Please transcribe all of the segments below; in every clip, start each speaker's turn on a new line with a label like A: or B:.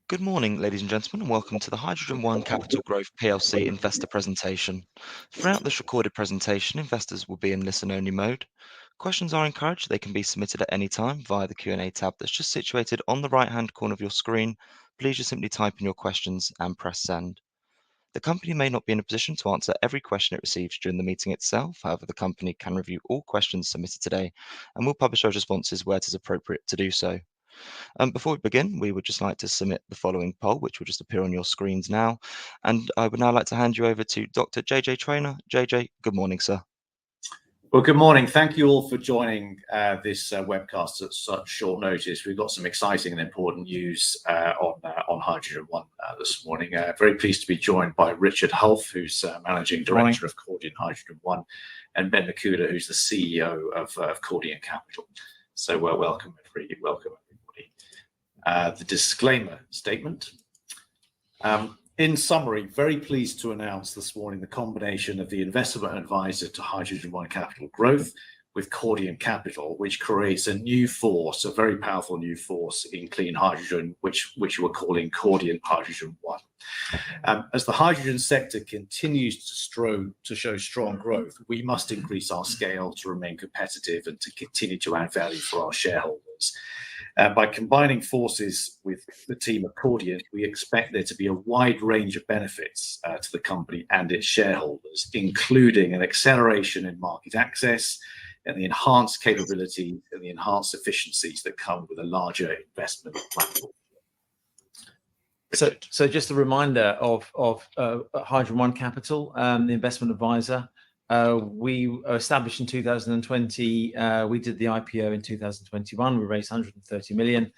A: Good morning, ladies and gentlemen, and welcome to the HydrogenOne Capital Growth PLC investor presentation. Throughout this recorded presentation, investors will be in listen-only mode. Questions are encouraged. They can be submitted at any time via the Q&A tab that's just situated on the right-hand corner of your screen. Please just simply type in your questions and press send. The company may not be in a position to answer every question it receives during the meeting itself. However, the company can review all questions submitted today and will publish those responses where it is appropriate to do so. Before we begin, we would just like to submit the following poll, which will just appear on your screens now. And I would now like to hand you over to Dr. JJ Traynor. JJ, good morning, sir.
B: Well, good morning. Thank you all for joining this webcast at such short notice. We've got some exciting and important news on HydrogenOne this morning. Very pleased to be joined by Richard Hulf, who's Managing Director of Cordiant HydrogenOne, and Ben Nakuda, who's the CEO of Cordiant Capital. So welcome, everybody. The disclaimer statement. In summary, very pleased to announce this morning the combination of the investment advisor to HydrogenOne Capital Growth with Cordiant Capital, which creates a new force, a very powerful new force in clean hydrogen, which we're calling Cordiant HydrogenOne. As the hydrogen sector continues to show strong growth, we must increase our scale to remain competitive and to continue to add value for our shareholders. By combining forces with the team at Cordiant, we expect there to be a wide range of benefits to the company and its shareholders, including an acceleration in market access and the enhanced capability and the enhanced efficiencies that come with a larger investment platform.
C: So just a reminder of HydrogenOne Capital, the investment advisor. We were established in 2020. We did the IPO in 2021. We raised 130 million.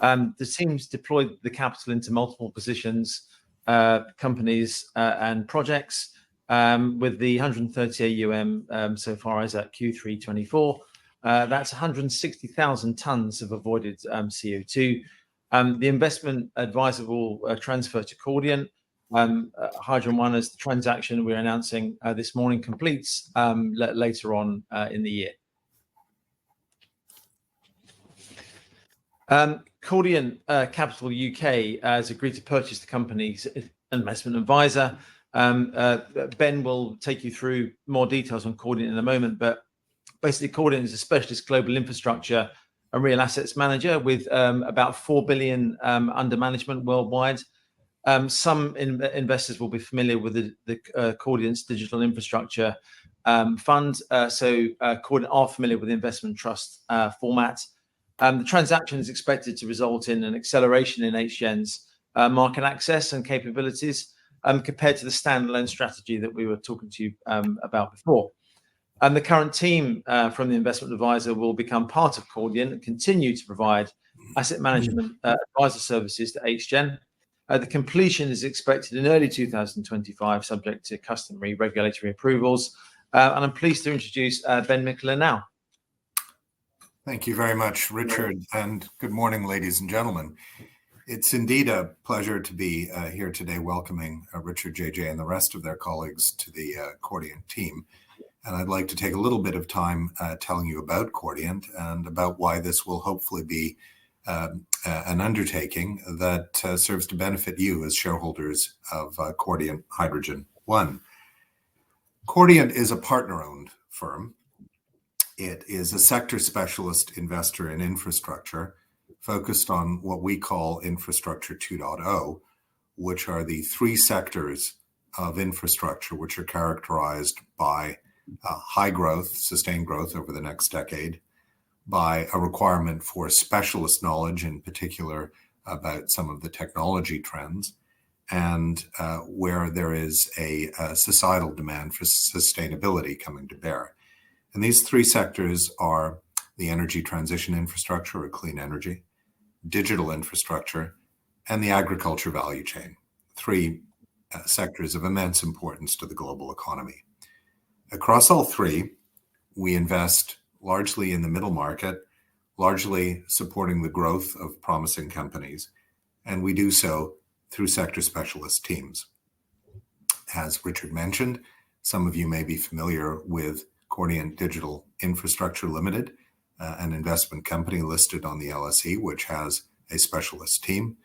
C: The team's deployed the capital into multiple positions, companies and projects, with the 130 AUM so far as at Q3 24. That's 160,000 tons of avoided CO2. The investment advisor will transfer to Cordiant. HydrogenOne, as the transaction we're announcing this morning, completes later on in the year. Cordiant Capital UK has agreed to purchase the company's investment advisor. Ben will take you through more details on Cordiant in a moment, but basically Cordiant is a specialist global infrastructure and real assets manager with about 4 billion under management worldwide. Some investors will be familiar with the Cordiant's digital infrastructure fund. So Cordiant are familiar with the investment trust format. The transaction is expected to result in an acceleration in HGEN's market access and capabilities compared to the standalone strategy that we were talking to you about before. And the current team from the investment advisor will become part of Cordiant and continue to provide asset management advisor services to HGEN. The completion is expected in early 2025, subject to customary regulatory approvals. And I'm pleased to introduce Ben Nakuda now.
D: Thank you very much, Richard, and good morning, ladies and gentlemen. It's indeed a pleasure to be here today welcoming Richard, JJ, and the rest of their colleagues to the Cordiant team. And I'd like to take a little bit of time telling you about Cordiant and about why this will hopefully be an undertaking that serves to benefit you as shareholders of Cordiant HydrogenOne. Cordiant is a partner-owned firm. It is a sector specialist investor in infrastructure focused on what we call Infrastructure 2.0, which are the three sectors of infrastructure which are characterized by high growth, sustained growth over the next decade, by a requirement for specialist knowledge, in particular about some of the technology trends, and where there is a societal demand for sustainability coming to bear. And these three sectors are the energy transition infrastructure, or clean energy, digital infrastructure, and the agriculture value chain. Three sectors of immense importance to the global economy. Across all three, we invest largely in the middle market, largely supporting the growth of promising companies, and we do so through sector specialist teams. As Richard mentioned, some of you may be familiar with Cordiant Digital Infrastructure Limited, an investment company listed on the LSE, which has a specialist team.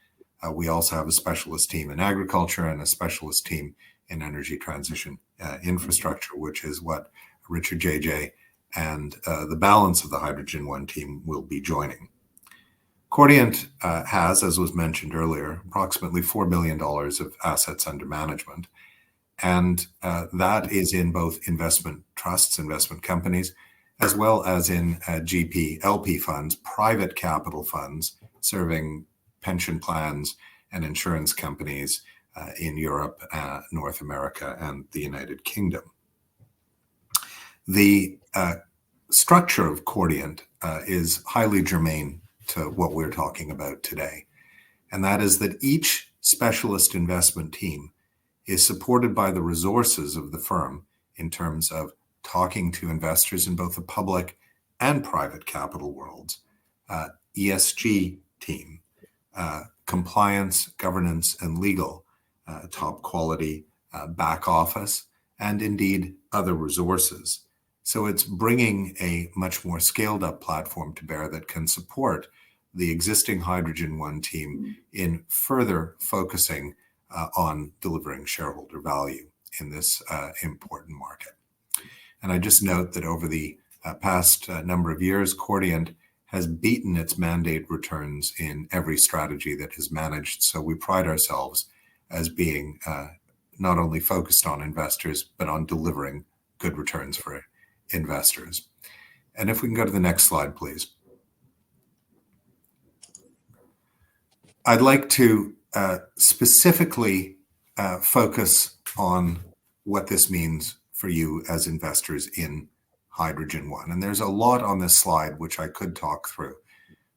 D: We also have a specialist team in agriculture and a specialist team in energy transition infrastructure, which is what Richard JJ and the balance of the HydrogenOne team will be joining. Cordiant has, as was mentioned earlier, approximately $4 billion of assets under management. And that is in both investment trusts, investment companies, as well as in GP, LP funds, private capital funds, serving pension plans and insurance companies in Europe, North America, and the United Kingdom. The structure of Cordiant is highly germane to what we're talking about today. And that is that each specialist investment team is supported by the resources of the firm in terms of talking to investors in both the public and private capital worlds, ESG team, compliance, governance, and legal, top quality back office, and indeed other resources. So it's bringing a much more scaled up platform to bear that can support the existing HydrogenOne team in further focusing on delivering shareholder value in this important market. And I just note that over the past number of years, Cordiant has beaten its mandate returns in every strategy that has managed. So we pride ourselves as being not only focused on investors, but on delivering good returns for investors. And if we can go to the next slide, please. I'd like to specifically focus on what this means for you as investors in HydrogenOne. And there's a lot on this slide which I could talk through,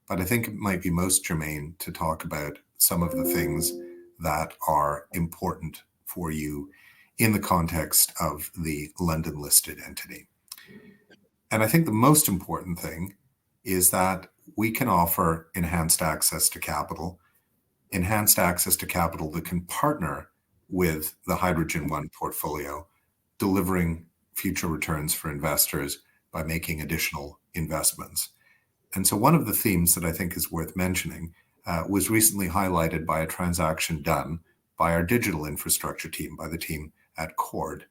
D: but I think it might be most germane to talk about some of the things that are important for you in the context of the London listed entity. And I think the most important thing is that we can offer enhanced access to capital that can partner with the HydrogenOne portfolio, delivering future returns for investors by making additional investments. And so one of the themes that I think is worth mentioning was recently highlighted by a transaction done by our digital infrastructure team, by the team at Cord.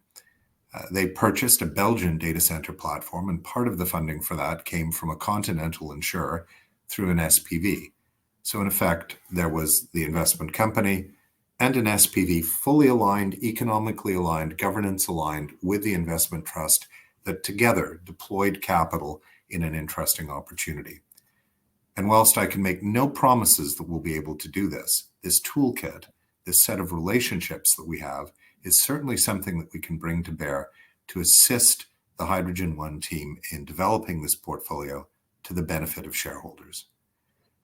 D: They purchased a Belgian data center platform, and part of the funding for that came from a continental insurer through an SPV. So in effect, there was the investment company and an SPV fully aligned, economically aligned, governance aligned with the investment trust that together deployed capital in an interesting opportunity. And whilst I can make no promises that we'll be able to do this, this toolkit, this set of relationships that we have is certainly something that we can bring to bear to assist the HydrogenOne team in developing this portfolio to the benefit of shareholders.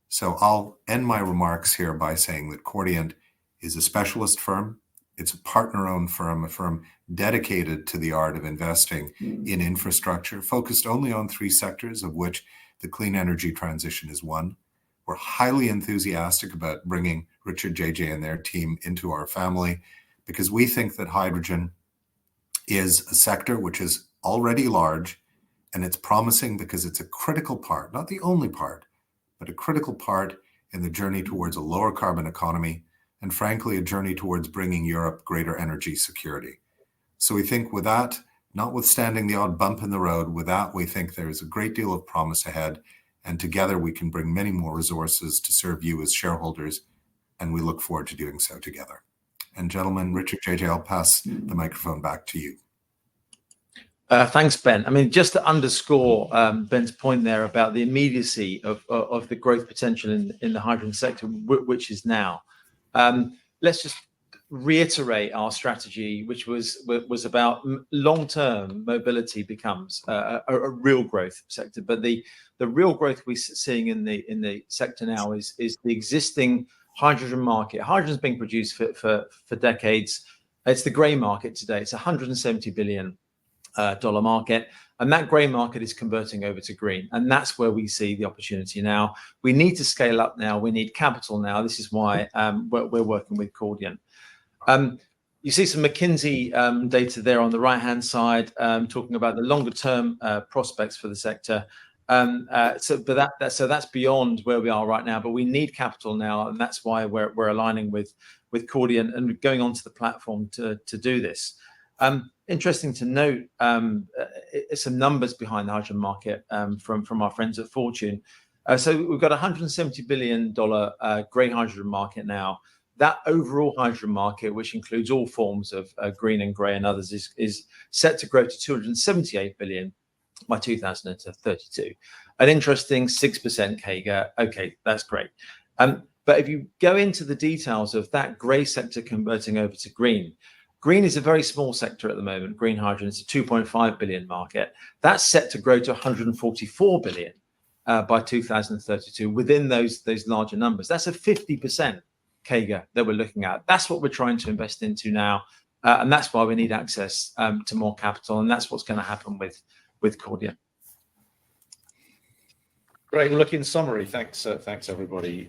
D: So I'll end my remarks here by saying that Cordiant is a specialist firm. It's a partner-owned firm, a firm dedicated to the art of investing in infrastructure, focused only on 3 sectors, of which the clean energy transition is one. We're highly enthusiastic about bringing Richard JJ and their team into our family because we think that hydrogen is a sector which is already large, and it's promising because it's a critical part, not the only part, but a critical part in the journey towards a lower carbon economy, and frankly, a journey towards bringing Europe greater energy security. So we think with that, notwithstanding the odd bump in the road, with that, we think there's a great deal of promise ahead, and together we can bring many more resources to serve you as shareholders, and we look forward to doing so together. And gentlemen, Richard JJ, I'll pass the microphone back to you.
C: Thanks, Ben. I mean, just to underscore Ben's point there about the immediacy of the growth potential in the hydrogen sector, which is now. Let's just reiterate our strategy, which was about long-term mobility becomes a real growth sector. But the real growth we're seeing in the sector now is the existing hydrogen market. Hydrogen is being produced for decades. It's the grey market today. It's $170 billion market, and that grey market is converting over to green, and that's where we see the opportunity now. We need to scale up now. We need capital now. This is why we're working with Cordiant. You see some McKinsey data there on the right hand side, talking about the longer term prospects for the sector. So that's beyond where we are right now. But we need capital now, and that's why we're aligning with Cordiant and going onto the platform to do this. Interesting to note some numbers behind the hydrogen market from our friends at Fortune. So we've got a $170 billion grey hydrogen market now. That overall hydrogen market, which includes all forms of green and grey and others, is set to grow to 278 billion by 2032. An interesting 6% CAGR. Okay, that's great. But if you go into the details of that grey sector converting over to green, green is a very small sector at the moment. Green hydrogen is a 2.5 billion market. That's set to grow to 144 billion by 2032 within those larger numbers. That's a 50% CAGR that we're looking at. That's what we're trying to invest into now. And that's why we need access to more capital. And that's what's going to happen with Cordiant.
B: Great. Look, in summary, thanks everybody.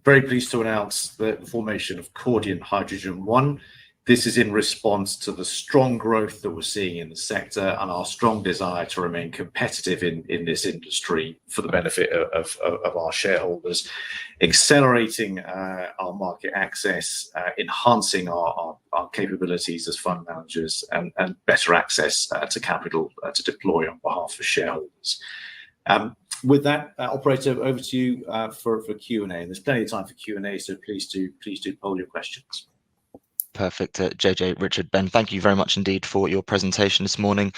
B: Very pleased to announce the formation of Cordiant HydrogenOne. This is in response to the strong growth that we're seeing in the sector and our strong desire to remain competitive in this industry for the benefit of our shareholders, accelerating our market access, enhancing our capabilities as fund managers, and better access to capital to deploy on behalf of shareholders. With that, operator, over to you for Q&A. And there's plenty of time for Q&A, so please do poll your questions.
A: Perfect. JJ, Richard, Ben, thank you very much indeed for your presentation this morning.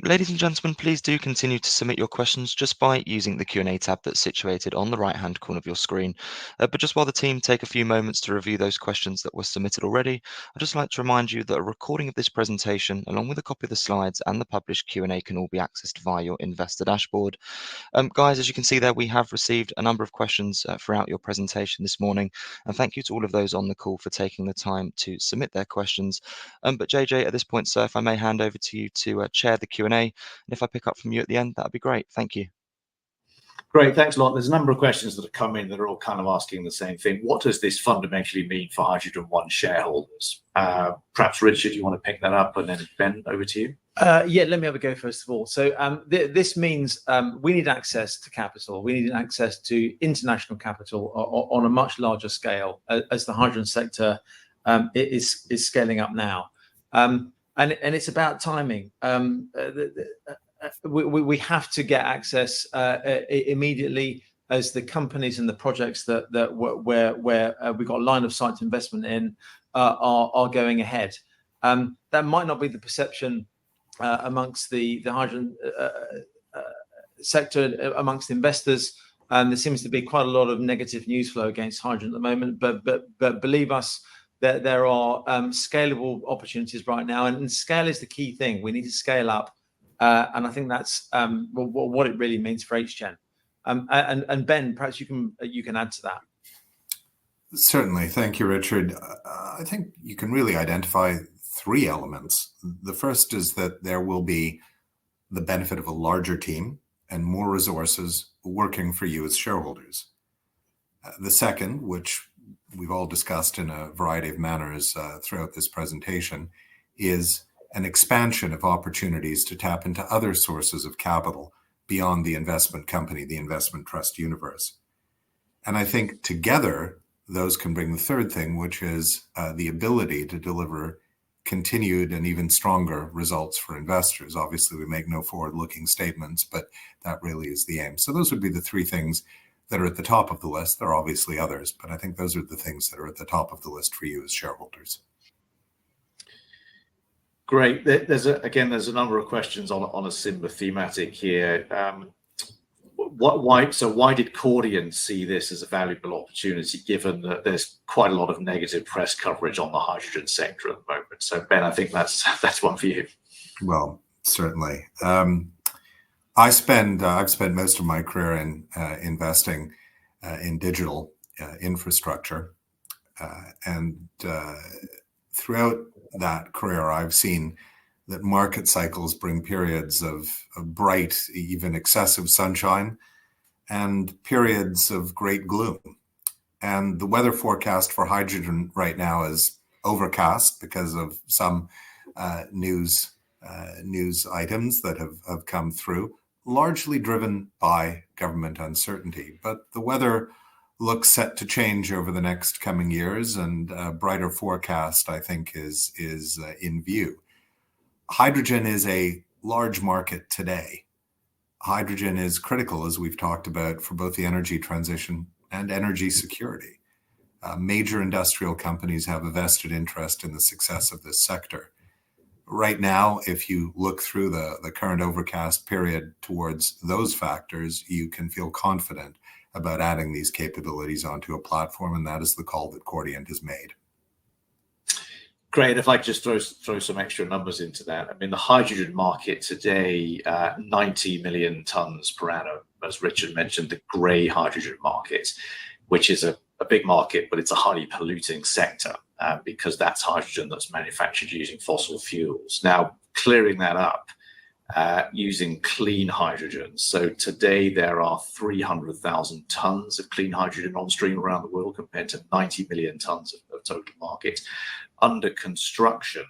A: Ladies and gentlemen, please do continue to submit your questions just by using the Q&A tab that's situated on the right-hand corner of your screen. But just while the team take a few moments to review those questions that were submitted already, I'd just like to remind you that a recording of this presentation, along with a copy of the slides and the published Q&A, can all be accessed via your investor dashboard. Guys, as you can see there, we have received a number of questions throughout your presentation this morning. And thank you to all of those on the call for taking the time to submit their questions. But JJ, at this point, sir, if I may hand over to you to chair the Q&A, and if I pick up from you at the end, that'd be great. Thank you.
B: Great, thanks a lot. There's a number of questions that have come in that are all kind of asking the same thing. What does this fundamentally mean for HydrogenOne shareholders? Perhaps Richard, you want to pick that up, and then Ben, over to you.
C: Yeah, let me have a go first of all. So this means we need access to capital. We need access to international capital on a much larger scale as the hydrogen sector is scaling up now. And it's about timing. We have to get access immediately as the companies and the projects where we've got line of sight investment in are going ahead. That might not be the perception amongst the hydrogen sector, amongst investors. There seems to be quite a lot of negative news flow against hydrogen at the moment, but believe us, that there are scalable opportunities right now, and scale is the key thing. We need to scale up, and I think that's what it really means for HGen. And Ben, perhaps you can add to that.
D: Certainly, thank you, Richard. I think you can really identify three elements. The first is that there will be the benefit of a larger team and more resources working for you as shareholders. The second, which we've all discussed in a variety of manners throughout this presentation, is an expansion of opportunities to tap into other sources of capital beyond the investment company, the investment trust universe. And I think together, those can bring the third thing, which is the ability to deliver continued and even stronger results for investors. Obviously, we make no forward-looking statements, but that really is the aim. So those would be the three things that are at the top of the list. There are obviously others, but I think those are the things that are at the top of the list for you as shareholders.
B: Great. There's a number of questions on a similar thematic here. Why did Cordiant see this as a valuable opportunity, given that there's quite a lot of negative press coverage on the hydrogen sector at the moment? So Ben, I think that's one for you.
D: Well, certainly. I've spent most of my career in investing in digital infrastructure, and throughout that career, I've seen that market cycles bring periods of bright, even excessive sunshine, and periods of great gloom. And the weather forecast for hydrogen right now is overcast because of some news items that have come through. largely driven by government uncertainty. But the weather looks set to change over the next coming years, and a brighter forecast, I think, is in view. Hydrogen is a large market today. Hydrogen is critical, as we've talked about, for both the energy transition and energy security. Major industrial companies have a vested interest in the success of this sector. Right now, if you look through the current overcast period towards those factors, you can feel confident about adding these capabilities onto a platform, and that is the call that Cordiant has made.
B: Great. If I could just throw some extra numbers into that. I mean, the hydrogen market today, 90 million tons per annum, as Richard mentioned, the grey hydrogen market, which is a big market, but it's a highly polluting sector because that's hydrogen that's manufactured using fossil fuels. Now, clearing that up using clean hydrogen. So today there are 300,000 tons of clean hydrogen on stream around the world compared to 90 million tons of total market. Under construction,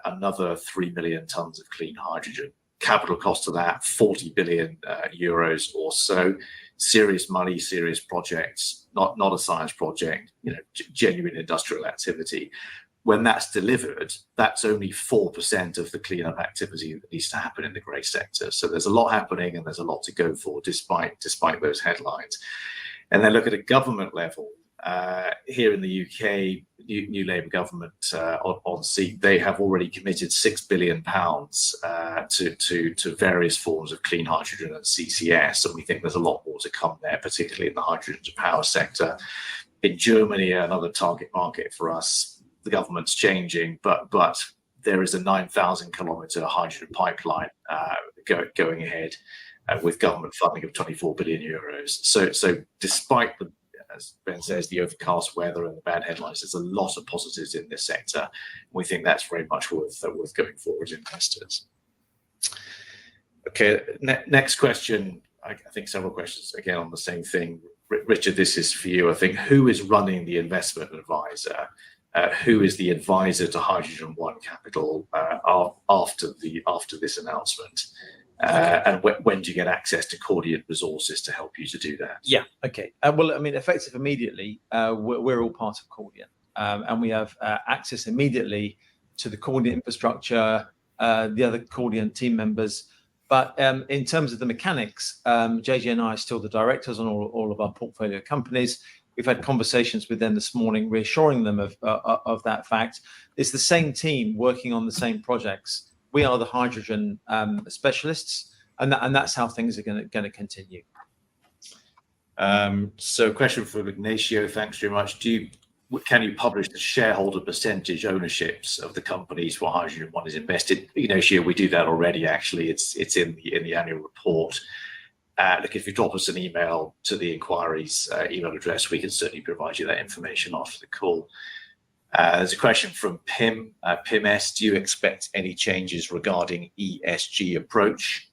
B: another 3 million tons of clean hydrogen. Capital cost of that, 40 billion euros or so. Serious money, serious projects, not a science project, genuine industrial activity. When that's delivered, that's only 4% of the cleanup activity that needs to happen in the grey sector. So there's a lot happening and there's a lot to go for despite those headlines. And then look at a government level. Here in the UK, new Labour government on seat, they have already committed £6 billion to various forms of clean hydrogen and CCS, and we think there's a lot more to come there, particularly in the hydrogen to power sector. In Germany, another target market for us, the government's changing, but there is a 9,000 kilometre hydrogen pipeline going ahead with government funding of 24 billion euros. So despite the, as Ben says, the overcast weather and the bad headlines, there's a lot of positives in this sector. We think that's very much worth going forward as investors. Okay, next question. I think several questions again on the same thing. Richard, this is for you. I think, who is running the investment advisor? Who is the advisor to HydrogenOne Capital after this announcement? And when do you get access to Cordiant resources to help you to do that?
C: Yeah, okay. Well, I mean, effective immediately, we're all part of Cordiant, and we have access immediately to the Cordiant infrastructure, the other Cordiant team members. But in terms of the mechanics, JJ and I are still the directors on all of our portfolio companies. We've had conversations with them this morning, reassuring them of that fact. It's the same team working on the same projects. We are the hydrogen specialists, and that's how things are going to continue.
B: So, a question for Ignacio. Thanks very much. Can you publish the shareholder percentage ownerships of the companies where HydrogenOne is invested? Ignacio, we do that already. Actually, it's in the annual report. Look, if you drop us an email to the inquiries email address, we can certainly provide you that information after the call. There's a question from Pim. Pim S, do you expect any changes regarding ESG approach?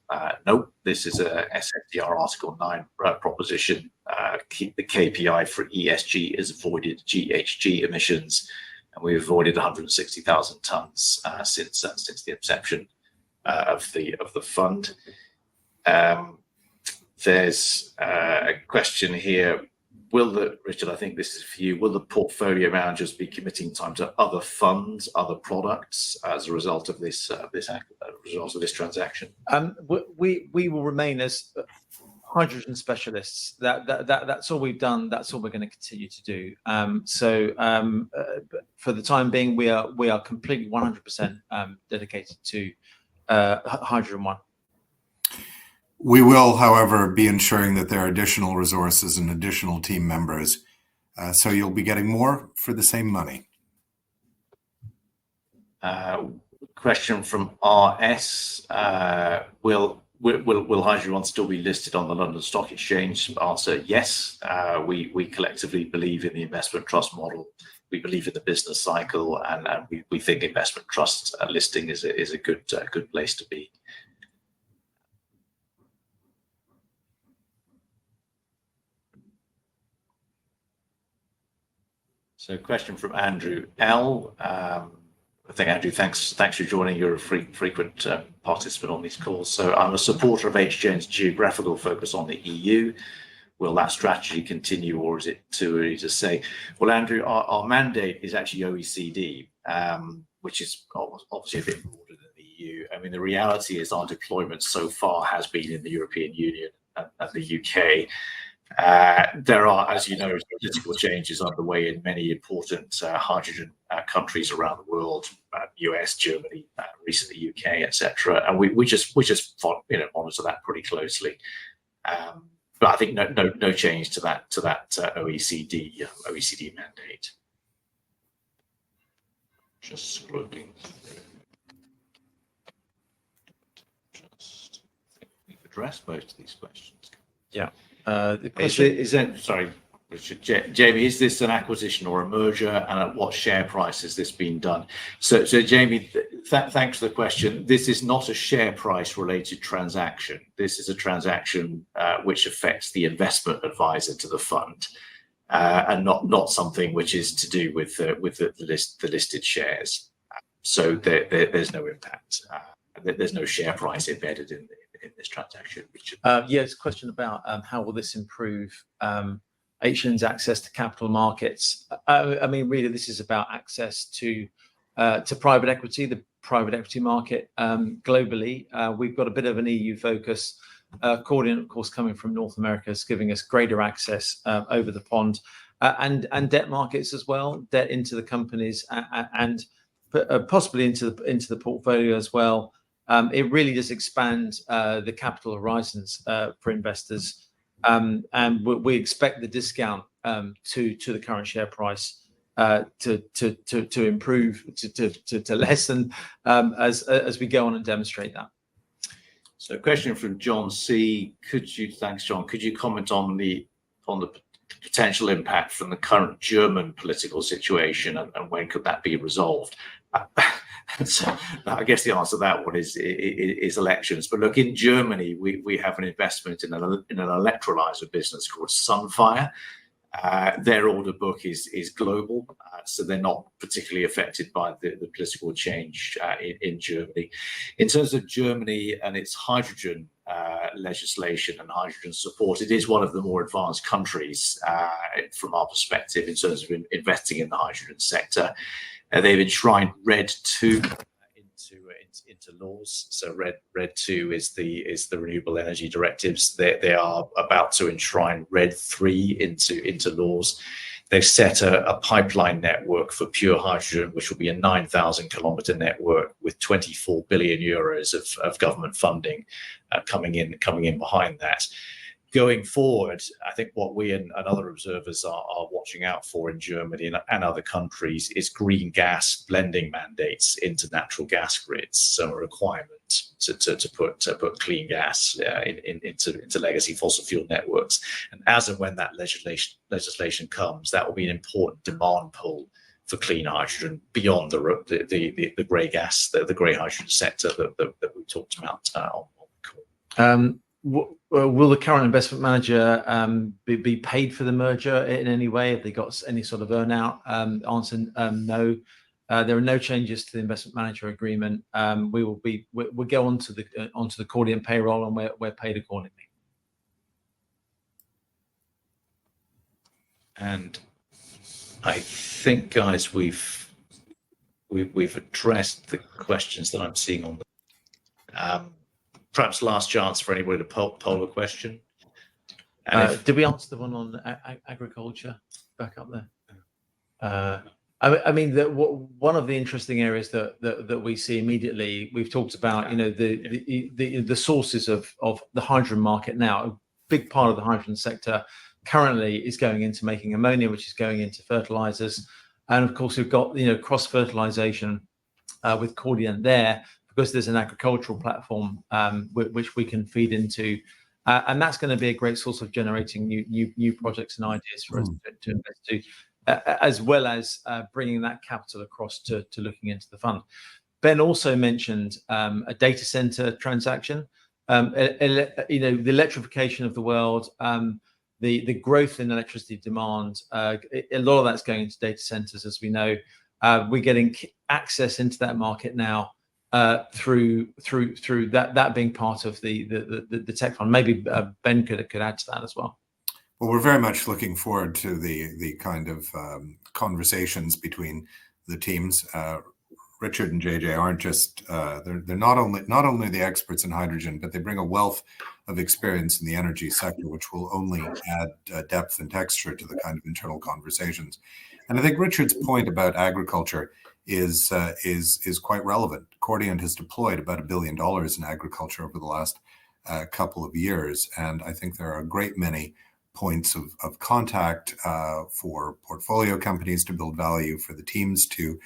B: No, this is a SFDR Article 9 proposition. The KPI for ESG is avoided GHG emissions, and we've avoided 160,000 tonnes since the inception of the fund. There's a question here. Richard, I think this is for you. Will the portfolio managers be committing time to other funds, other products as a result of this transaction?
C: We will remain as hydrogen specialists. That's all we've done. That's all we're going to continue to do. For the time being, we are completely 100% dedicated to HydrogenOne.
D: We will, however, be ensuring that there are additional resources and additional team members. So you'll be getting more for the same money.
B: Question from RS. Will HydrogenOne still be listed on the London Stock Exchange? Answer, yes. We collectively believe in the investment trust model. We believe in the business cycle, and we think investment trust listing is a good place to be. So, a question from Andrew L. think, Andrew, thanks for joining. You're a frequent participant on these calls. So I'm a supporter of HGen's geographical focus on the EU. Will that strategy continue, or is it too early to say? Well, Andrew, our mandate is actually OECD, which is obviously a bit broader than the EU. I mean, the reality is our deployment so far has been in the European Union and the UK. There are, as you know, political changes underway in many important hydrogen countries around the world, US, Germany, recently UK, etc. And we just monitor that pretty closely. But I think no change to that OECD mandate. Just scrolling. We've addressed most of these questions.
C: Yeah. The question
B: Sorry, Richard, Jamie, is this an acquisition or a merger, and at what share price has this been done? So Jamie, thanks for the question. This is not a share price related transaction. This is a transaction which affects the investment advisor to the fund, and not something which is to do with the listed shares. So there's no impact. There's no share price embedded in this transaction.
C: Yes, question about how will this improve HGen's access to capital markets. I mean, really, this is about access to private equity, the private equity market globally. We've got a bit of an EU focus. Cordiant, of course, coming from North America, is giving us greater access over the pond, and debt markets as well, debt into the companies and possibly into the portfolio as well. It really does expand the capital horizons for investors, and we expect the discount to the current share price to improve, to lessen as we go on and demonstrate that.
B: So, a question from John C. Thanks, John. Could you comment on the potential impact from the current German political situation, and when could that be resolved? So I guess the answer to that one is elections. But look, in Germany, we have an investment in an electrolyzer business called Sunfire. Their order book is global, so they're not particularly affected by the political change in Germany. In terms of Germany and its hydrogen legislation and hydrogen support, it is one of the more advanced countries from our perspective in terms of investing in the hydrogen sector. They've enshrined RED II into laws. So RED II is the renewable energy directives. They are about to enshrine RED III into laws. They've set a pipeline network for pure hydrogen, which will be a 9,000 kilometer network with 24 billion euros of government funding coming in behind that. Going forward, I think what we and other observers are watching out for in Germany and other countries is green gas blending mandates into natural gas grids. So a requirement to put clean gas into legacy fossil fuel networks. And as and when that legislation comes, that will be an important demand pull for clean hydrogen beyond the grey gas, the grey hydrogen sector that we talked about on the call.
C: Will the current investment manager be paid for the merger in any way? Have they got any sort of earn-out? Answer: no. There are no changes to the investment manager agreement. We'll go onto the Cordiant payroll, and we're paid accordingly.
B: And I think, guys, we've addressed the questions that I'm seeing on the. Perhaps last chance for anybody to poll a question.
C: Did we answer the one on agriculture back up there? I mean, one of the interesting areas that we see immediately, we've talked about, the sources of the hydrogen market now. A big part of the hydrogen sector currently is going into making ammonia, which is going into fertilizers, and of course we've got cross fertilization with Cordiant there, because there's an agricultural platform which we can feed into, and that's going to be a great source of generating new projects and ideas for us to invest to, as well as bringing that capital across to looking into the fund. Ben also mentioned a data center transaction. The electrification of the world, the growth in electricity demand, a lot of that's going into data centers, as we know. We're getting access into that market now through that being part of the tech fund. Maybe Ben could add to that as well.
D: Well, we're very much looking forward to the kind of conversations between the teams. Richard and JJ aren't just they're not only the experts in hydrogen, but they bring a wealth of experience in the energy sector, which will only add depth and texture to the kind of internal conversations. And I think Richard's point about agriculture is quite relevant. Cordiant has deployed about $1 billion in agriculture over the last couple of years, and I think there are a great many points of contact for portfolio companies to build value, for the teams to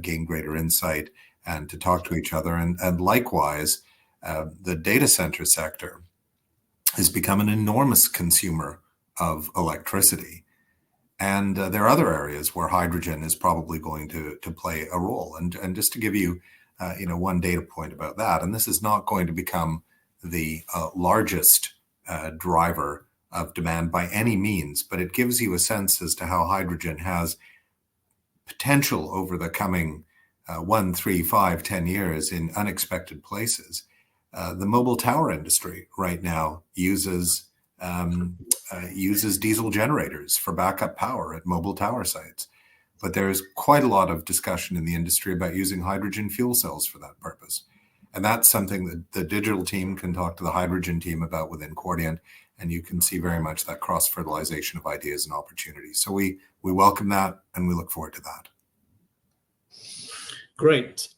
D: gain greater insight and to talk to each other. And likewise, the data center sector has become an enormous consumer of electricity. And there are other areas where hydrogen is probably going to play a role. And just to give you, one data point about that, and this is not going to become the largest driver of demand by any means, but it gives you a sense as to how hydrogen has potential over the coming 1, 3, 5, 10 years in unexpected places. The mobile tower industry right now uses diesel generators for backup power at mobile tower sites. But there's quite a lot of discussion in the industry about using hydrogen fuel cells for that purpose. And that's something that the digital team can talk to the hydrogen team about within Cordiant. And you can see very much that cross-fertilization of ideas and opportunities. So we welcome that, and we look forward to that.
B: Great.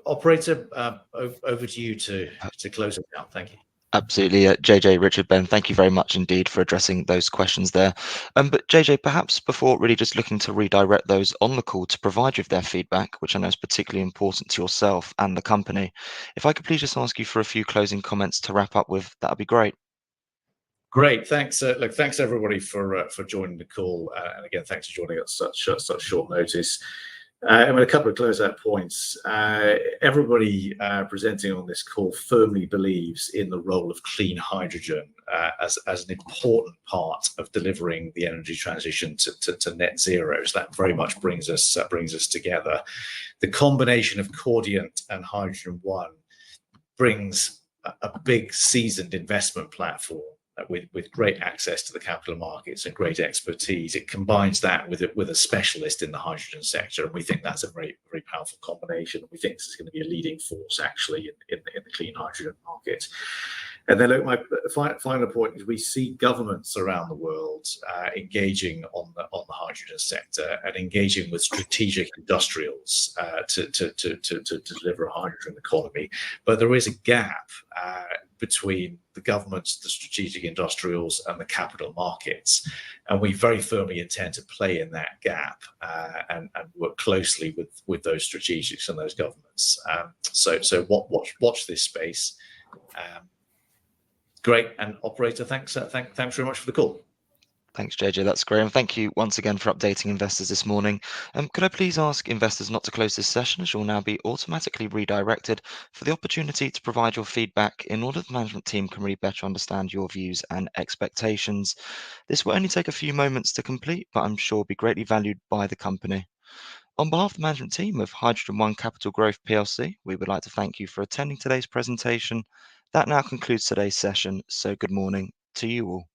B: Operator, over to you to close it out. Thank you.
A: Absolutely. JJ, Richard, Ben, thank you very much indeed for addressing those questions there. But JJ, perhaps before really just looking to redirect those on the call to provide you with their feedback, which I know is particularly important to yourself and the company, if I could please just ask you for a few closing comments to wrap up with, that would be great.
B: Great. Thanks. Thanks everybody for joining the call. And again, thanks for joining at such short notice. And with a couple of closeout points, everybody presenting on this call firmly believes in the role of clean hydrogen as an important part of delivering the energy transition to net zero. So that very much brings us together. The combination of Cordiant and HydrogenOne brings a big seasoned investment platform with great access to the capital markets and great expertise. It combines that with a specialist in the hydrogen sector, and we think that's a very, very powerful combination. We think this is going to be a leading force actually in the clean hydrogen market. And then look, my final point is we see governments around the world engaging on the hydrogen sector and engaging with strategic industrials to deliver a hydrogen economy. But there is a gap between the governments, the strategic industrials, and the capital markets, and we very firmly intend to play in that gap and work closely with those strategics and those governments. So watch this space. Great. And operator, thanks very much for the call.
A: Thanks, JJ. That's great. And thank you once again for updating investors this morning. Could I please ask investors not to close this session, as you'll now be automatically redirected for the opportunity to provide your feedback in order that the management team can really better understand your views and expectations. This will only take a few moments to complete, but I'm sure will be greatly valued by the company. On behalf of the management team of HydrogenOne Capital Growth PLC, we would like to thank you for attending today's presentation. That now concludes today's session, so good morning to you all.